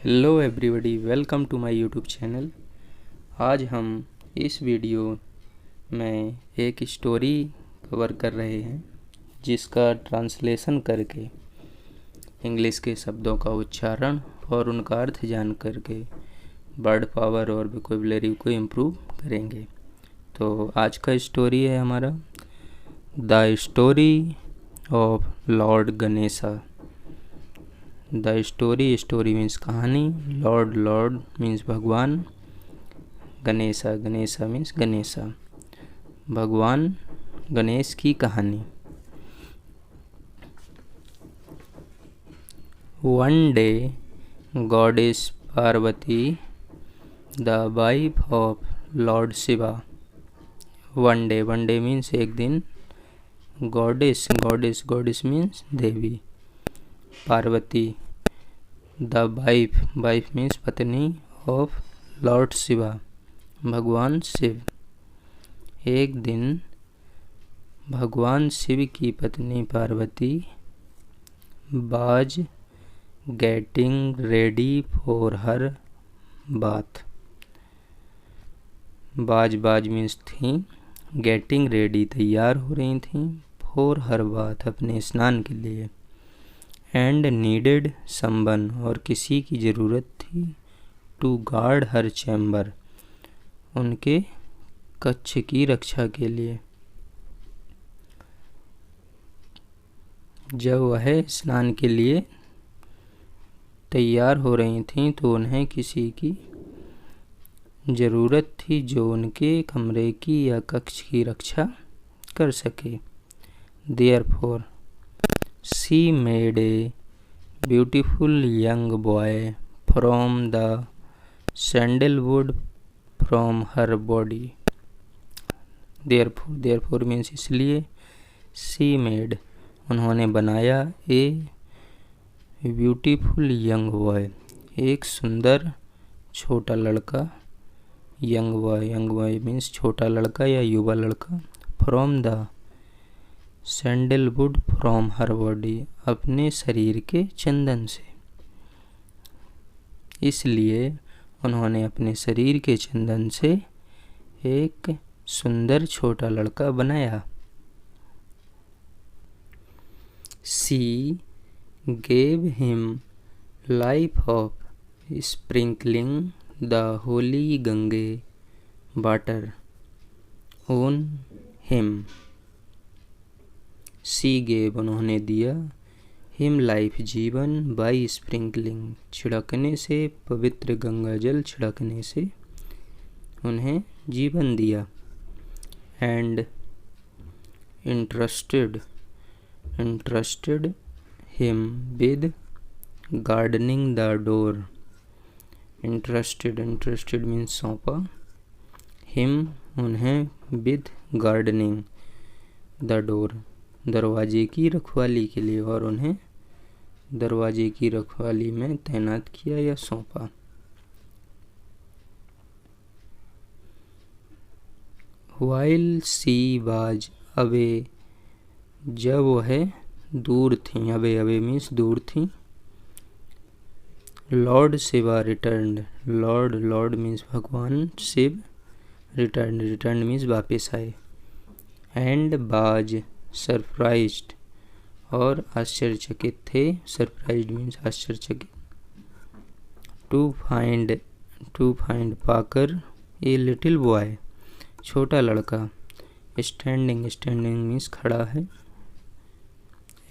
Hello everybody, welcome to my YouTube channel. आज हम इस वीडियो में एक स्टोरी कवर कर रहे हैं जिसका ट्रांसलेशन करके इंग्लिश के शब्दों का उच्चारण और उनका अर्थ जान करके वर्ड पावर और वोकैबुलरी को इम्प्रूव करेंगे। तो आज का स्टोरी है हमारा the story of Lord Ganesha. The story means कहानी, लॉर्ड मीन्स भगवान, गणेशा मीन्स गणेशा, भगवान गणेश की कहानी। One day goddess Parvati, the wife of Lord Shiva. One day means एक दिन, goddess means Devi, Parvati the wife means पत्नी ऑफ लॉर्ड शिवा, भगवान शिव। एक दिन भगवान शिव की पत्नी पार्वती बाज getting ready for her bath. बाज मीन्स थी, गेटिंग रेडी तैयार हो रही थी, फॉर हर बाथ अपने स्नान के लिए, एंड नीडेड समवन और किसी की ज़रूरत थी, टू गार्ड हर चैम्बर उनके कक्ष की रक्षा के लिए। जब वह स्नान के लिए तैयार हो रही थीं तो उन्हें किसी की ज़रूरत थी जो उनके कमरे की या कक्ष की रक्षा कर सके। Therefore she made a beautiful young boy from the sandalwood from her body. Therefore means इसलिए, she made उन्होंने बनाया, a beautiful young boy एक सुंदर छोटा लड़का, young boy means छोटा लड़का या युवा लड़का, from the sandalwood from her body अपने शरीर के चंदन से। इसलिए उन्होंने अपने शरीर के चंदन से एक सुंदर छोटा लड़का बनाया। सी gave him life of sprinkling the Holi Gange water on him. C gave उन्होंने दिया, हिम लाइफ जीवन, बाई स्प्रिंकलिंग छिड़कने से, पवित्र गंगा जल छिड़कने से उन्हें जीवन दिया, and interested him with gardening the door. Interested means सौंपा, हिम उन्हें, विद गार्डनिंग द डोर दरवाजे की रखवाली के लिए, और उन्हें दरवाजे की रखवाली में तैनात किया या सौंपा। While she was away जब वह दूर थी, अवे मीन्स दूर थी, Lord Shiva returned, Lord means भगवान शिव, रिटर्न मीन्स वापिस आए, एंड बाज सरप्राइज्ड और आश्चर्यचकित थे, सरप्राइज्ड मीन्स आश्चर्यचकित, टू फाइंड पाकर, ए लिटिल बॉय छोटा लड़का, स्टैंडिंग मीन्स खड़ा है,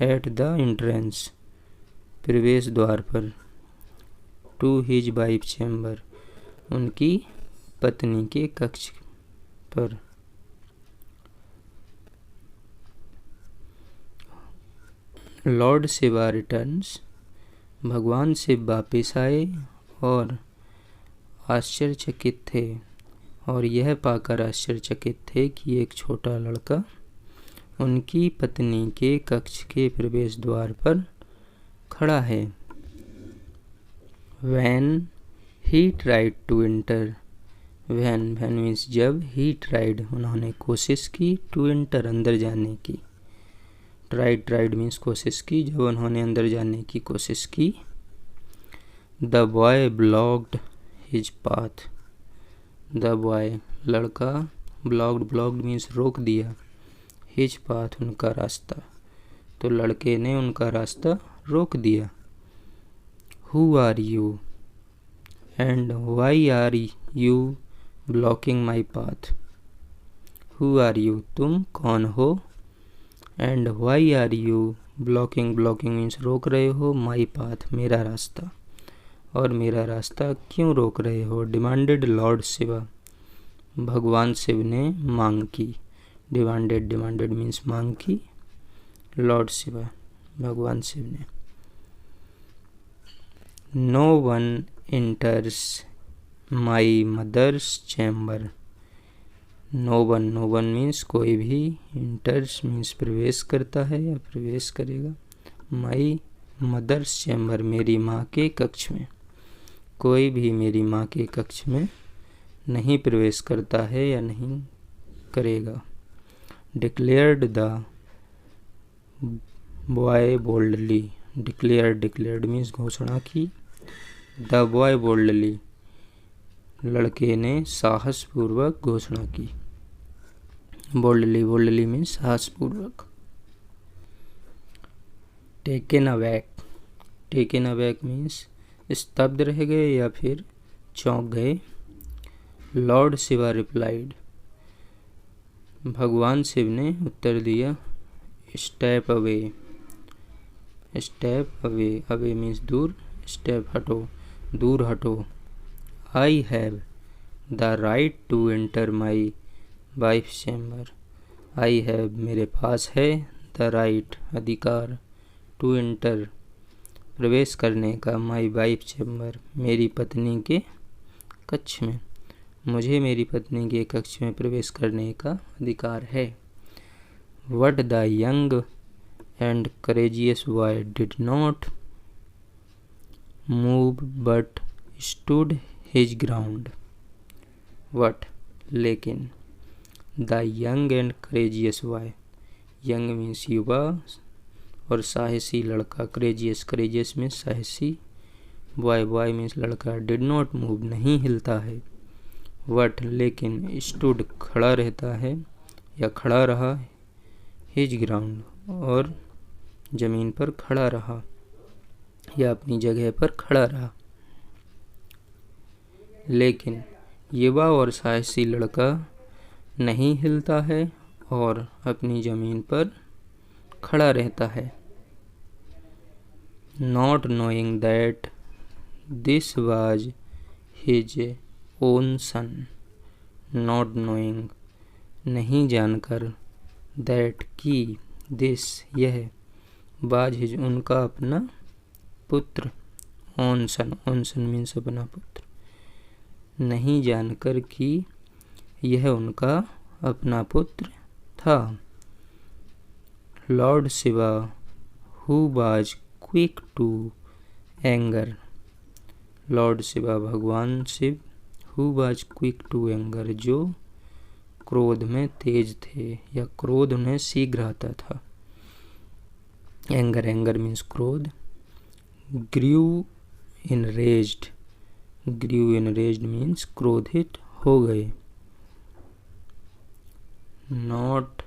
एट द एंट्रेंस प्रवेश द्वार पर, टू हिज वाइफ चैम्बर उनकी पत्नी के कक्ष पर। लॉर्ड शिवा रिटर्न्स भगवान शिव वापिस आए और आश्चर्यचकित थे, और यह पाकर आश्चर्यचकित थे कि एक छोटा लड़का उनकी पत्नी के कक्ष के प्रवेश द्वार पर खड़ा है। When he tried to enter, when means जब, he tried उन्होंने कोशिश की, to enter अंदर जाने की, ट्राइड मीन्स कोशिश की, जब उन्होंने अंदर जाने की कोशिश की, the boy blocked his path. The boy लड़का, ब्लॉक्ड मीन्स रोक दिया, हिज पाथ उनका रास्ता, तो लड़के ने उनका रास्ता रोक दिया। Who are you and why are you blocking my path. Who are you, तुम कौन हो, and why are you blocking means रोक रहे हो, माई पाथ मेरा रास्ता, और मेरा रास्ता क्यों रोक रहे हो। डिमांडेड लॉर्ड शिवा, भगवान शिव ने मांग की। डिमांडेड मीन्स मांग की, लॉर्ड शिवा भगवान शिव ने। No one enters my mother's chamber. No one means कोई भी, इंटर्स मीन्स प्रवेश करता है या प्रवेश करेगा। माई मदर्स चैम्बर मेरी माँ के कक्ष में, कोई भी मेरी माँ के कक्ष में नहीं प्रवेश करता है या नहीं करेगा। Declared the boy boldly. Declared means घोषणा की। द बॉय बोल्डली लड़के ने साहसपूर्वक घोषणा की। बोल्डली मीन्स साहसपूर्वक। टेकन अबैक मीन्स स्तब्ध रह गए या फिर चौंक गए। लॉर्ड शिवा रिप्लाइड, भगवान शिव ने उत्तर दिया। स्टेप अवे मीन्स दूर, स्टेप हटो, दूर हटो। I have the right to enter my wife chamber. I have मेरे पास है, द राइट अधिकार, टू एंटर प्रवेश करने का, माई वाइफ चैम्बर मेरी पत्नी के कक्ष में, मुझे मेरी पत्नी के कक्ष में प्रवेश करने का अधिकार है। But the young and courageous boy did not move but stood his ground. But लेकिन, the young and courageous boy, young means युवा और साहसी लड़का, करेजियस मीन्स साहसी, बॉय मीन्स लड़का, डिड नॉट मूव नहीं हिलता है, वट लेकिन, स्टूड खड़ा रहता है या खड़ा रहा, हिज ग्राउंड और जमीन पर खड़ा रहा या अपनी जगह पर खड़ा रहा। लेकिन युवा और साहसी लड़का नहीं हिलता है और अपनी जमीन पर खड़ा रहता है। Not knowing that this was his own son. Not knowing नहीं जानकर, दैट की, दिस यह, वाज हिज उनका अपना पुत्र, ओन सन मीन्स अपना पुत्र, नहीं जानकर कि यह उनका अपना पुत्र था। Lord Shiva who was quick to anger. Lord Shiva भगवान शिव, who was quick to anger जो क्रोध में तेज थे या क्रोध उन्हें शीघ्र आता था। एंगर मीन्स क्रोध। ग्रीव इनरेज्ड मीन्स क्रोधित हो गए। Not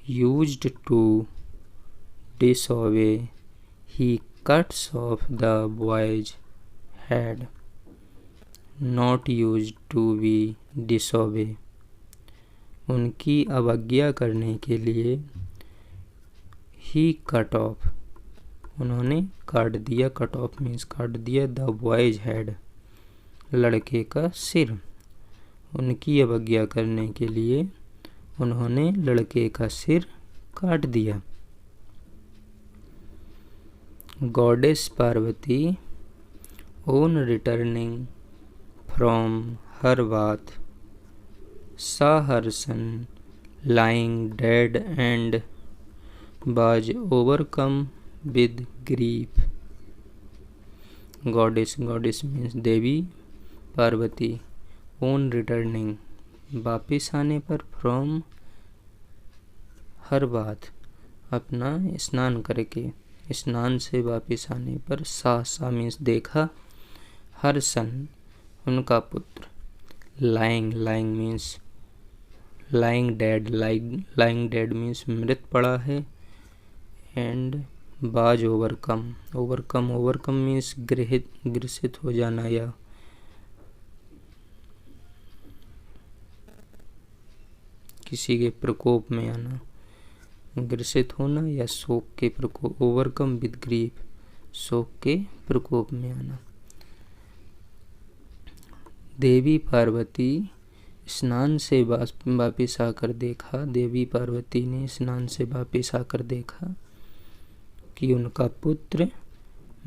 used to disobey, he cuts off the boy's head. Not used to be disobey, उनकी अवज्ञा करने के लिए, he cut off, उन्होंने काट दिया, कट ऑफ मीन्स काट दिया, द बॉयज हेड, लड़के का सिर। उनकी अवज्ञा करने के लिए उन्होंने लड़के का सिर काट दिया। Goddess Parvati on returning from her bath saw her son lying dead and was overcome with grief. Goddess means Devi, Parvati, on returning वापिस आने पर, from हर बात अपना स्नान करके, स्नान से वापिस आने पर, सा मीन्स देखा, हर सन उनका पुत्र, lying means lying dead means मृत पड़ा है, एंड बाज ओवरकम मीन्स ग्रसित हो जाना या किसी के प्रकोप में आना, ग्रसित होना या शोक के प्रकोप, ओवरकम विद ग्रीफ, शोक के प्रकोप में आना। देवी पार्वती स्नान से वापिस आकर देखा, देवी पार्वती ने स्नान से वापिस आकर देखा कि उनका पुत्र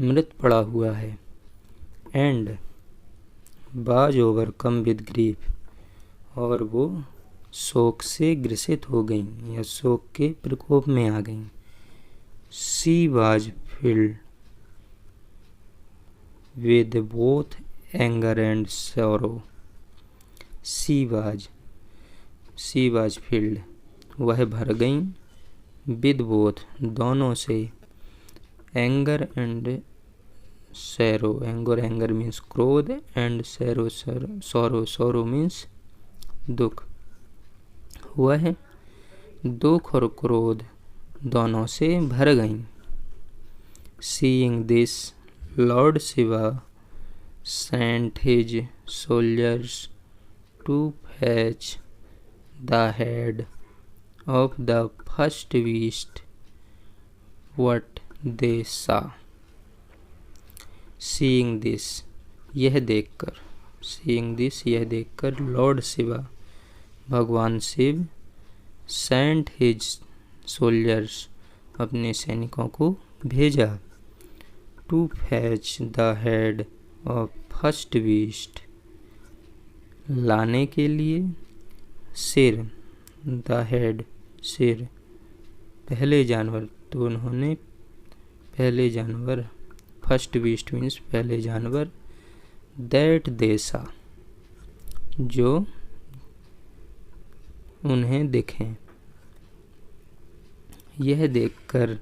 मृत पड़ा हुआ है, एंड बाज ओवरकम विद ग्रीफ, और वो शोक से ग्रसित हो गईं या शोक के प्रकोप में आ गईं। She was filled with both anger and sorrow, she was filled, वह भर गईं, विद बोथ दोनों से, anger and sorrow, anger means क्रोध, एंड सैरो मीन्स दुख, वह दुख और क्रोध दोनों से भर गईं। Seeing this lord Shiva sent his soldiers to fetch the head of the first beast what they saw. Seeing this, यह देखकर लॉर्ड शिवा, भगवान शिव, सेंट हिज सोल्जर्स, अपने सैनिकों को भेजा, to fetch the head of first beast, लाने के लिए सिर, द हेड सिर, पहले जानवर, तो उन्होंने पहले जानवर, फर्स्ट बीस्ट मीन्स पहले जानवर, दैट देसा, जो उन्हें दिखें। यह देखकर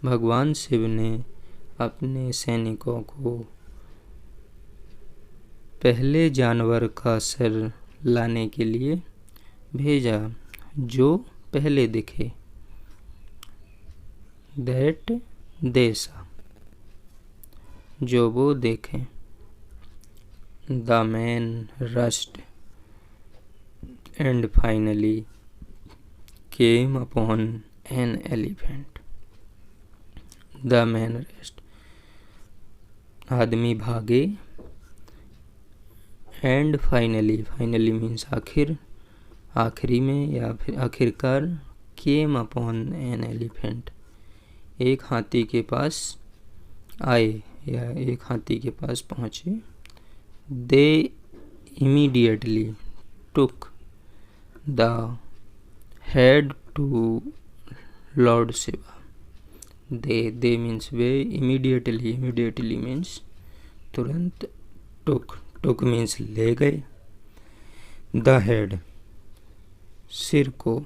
भगवान शिव ने अपने सैनिकों को पहले जानवर का सिर लाने के लिए भेजा, जो पहले दिखे, दैट देसा, जो वो देखें। The man rust and finally came upon an elephant. The man rest, आदमी भागे, एंड फाइनली मीन्स आखिरी में या फिर आखिरकार, केम अपॉन एन एलिफेंट, एक हाथी के पास आए या एक हाथी के पास पहुँचे। They immediately took the head to lord Shiva. They means वे, इमीडिएटली मीन्स तुरंत, टुक मीन्स ले गए, द हेड सिर को,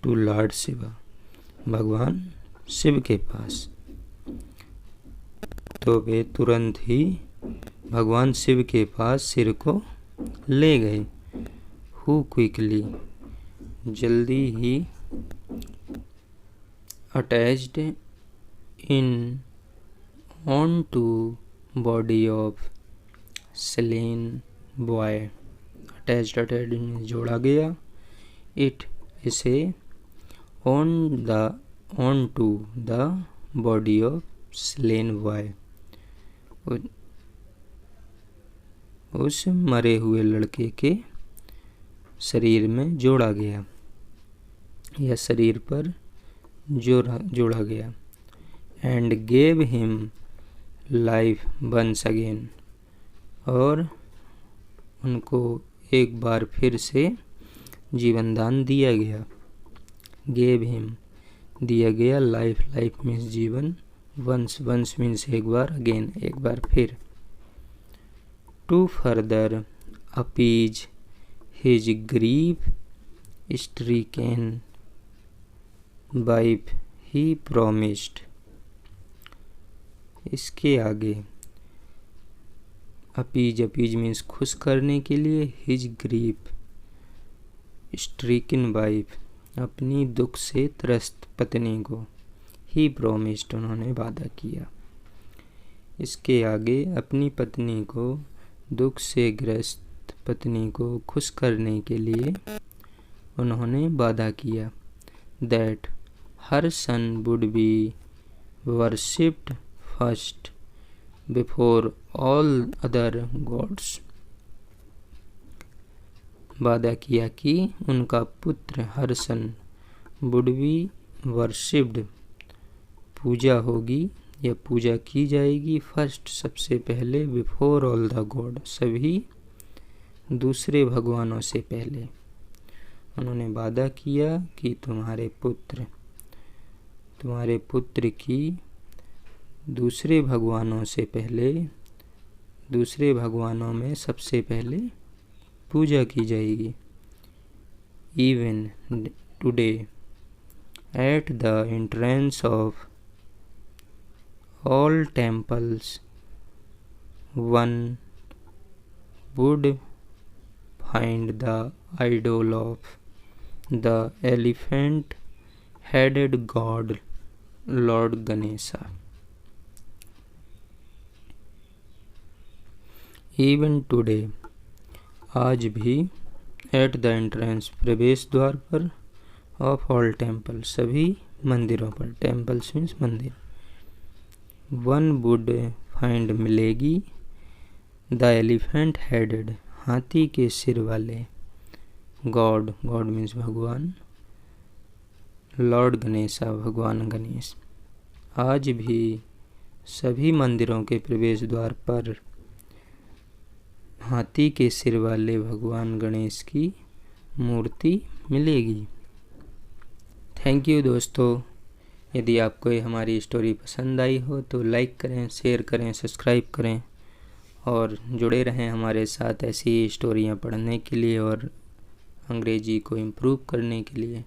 टू लॉर्ड शिवा भगवान शिव के पास। तो वे तुरंत ही भगवान शिव के पास सिर को ले गए। हु क्विकली, जल्दी ही, attached in on to body of slain boy, attached जोड़ा गया, इट इसे, on to the body of slain boy, उस मरे हुए लड़के के शरीर में जोड़ा गया या शरीर पर जोड़ा गया। And gave him life once again, और उनको एक बार फिर से जीवन दान दिया गया। गेव हिम दिया गया, लाइफ मीन्स जीवन, वंस मीन्स एक बार, अगेन एक बार फिर। To further appease his grief stricken wife he promised, इसके आगे अपीज मीन्स खुश करने के लिए। हिज ग्रीफ स्ट्रीकन वाइफ अपनी दुख से त्रस्त पत्नी को। ही प्रोमिस्ड उन्होंने वादा किया। इसके आगे अपनी पत्नी को, दुख से ग्रस्त पत्नी को खुश करने के लिए उन्होंने वादा किया। That her son would be worshipped first before all other gods. वादा किया कि उनका पुत्र her son would be worshipped पूजा होगी या पूजा की जाएगी। फर्स्ट सबसे पहले, बिफोर ऑल द गॉड सभी दूसरे भगवानों से पहले। उन्होंने वादा किया कि तुम्हारे पुत्र की दूसरे भगवानों से पहले, दूसरे भगवानों में सबसे पहले पूजा की जाएगी। Even today at the entrance of all temples one would find the idol of the elephant-headed god Lord Ganesha. Even today, आज भी, एट द एंट्रेंस प्रवेश द्वार पर, ऑफ ऑल टेम्पल सभी मंदिरों पर, टेम्पल्स मीन्स मंदिर, वन वुड फाइंड मिलेगी, द एलिफेंट हेडेड हाथी के सिर वाले, गॉड मीन्स भगवान, लॉर्ड गणेशा भगवान गणेश। आज भी सभी मंदिरों के प्रवेश द्वार पर हाथी के सिर वाले भगवान गणेश की मूर्ति मिलेगी। थैंक यू दोस्तों। यदि आपको ये हमारी स्टोरी पसंद आई हो तो लाइक करें, शेयर करें, सब्सक्राइब करें और जुड़े रहें हमारे साथ ऐसी स्टोरियाँ पढ़ने के लिए और अंग्रेजी को इम्प्रूव करने के लिए।